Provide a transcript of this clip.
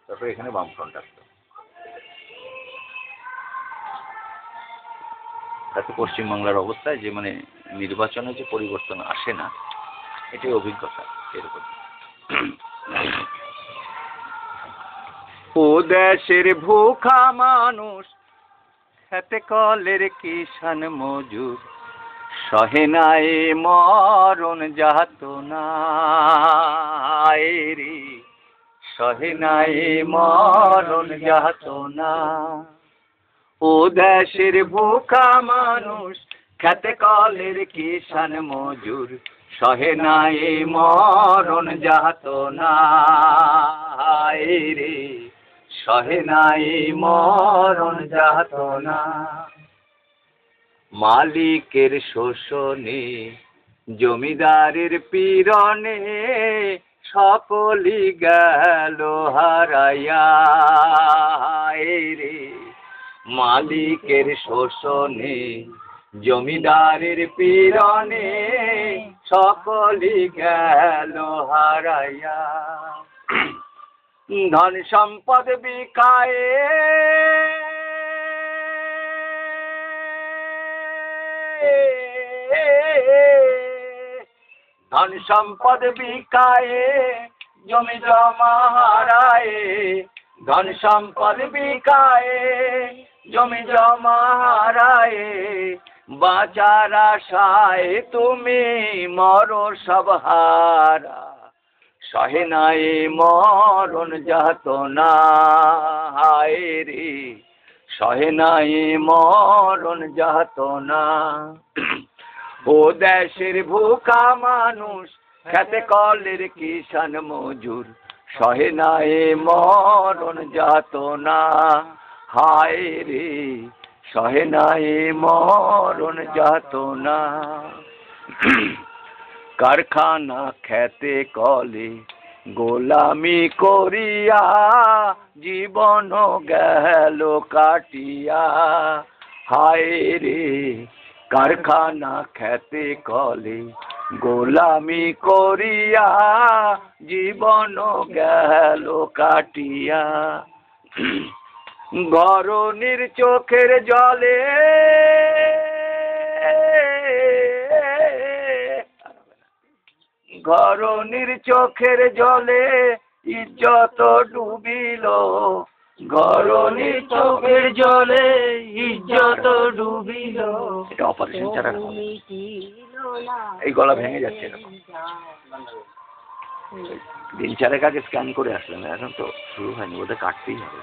তারপরে এখানে বামফ্রন্ট আসতো। তাতে পশ্চিমবাংলার অবস্থায় যে মানে নির্বাচনে যে পরিবর্তন আসে না, এটাই অভিজ্ঞতা এরকম। ও দেশের ভুখা মানুষ, খেতে কলের কিষান মজুর, সহে নাই মরণ যাতনা রে, সহে নাই মরণ যাতনা। ও দেশের ভুখা মানুষ, খেতে কলের কিষান মজুর, সহে নাই মরণ যাতনা রে, সহে নাই মরণ যাতনা। মালিকের শোষণে, জমিদারের পীড়নে, সকলই গেল হারাইয়া রে। মালিকের শোষণে, জমিদারের পীড়নে, সকলই গেল হারাইয়া। ধন সম্পদ বিকায়ে, ধন সম্পদ বিকায়ে, জমি জমা হারায়ে, ধন সম্পদ বিকায়ে, জমি জমা হারায়ে, বাঁচার আশায় তুমি মরো সব হারা, সহে নাই মরণ যাতনা রে, সহে নাই মরণ যাতনা। ও দেশের ভুখা মানুষ, খেতে কলের কিষান মজুর, সহে নাই মরণ যাতনা হায় রে, সহে নাই মরণ যাতনা। কারখানা খেতে কলে গোলামি করিয়া, জীবন গেল কাটিয়া হায় রে। কারখানা খেতে কলে গোলামি করিয়া, জীবন গেল কাটিয়া। গরনির চোখের জলে, গরনির চোখের জলে, ইজ্জত ডুবিল, গরনির চোখের জলে, ইজ্জত ডুবিল। এটা অপারেশন ছাড়া এই গলা ভেঙে যাচ্ছে এরকম। দিন চারেক আগে স্ক্যান করে আসলাম, এখন তো শুরু হয়নি, ওদের কাটতেই হবে।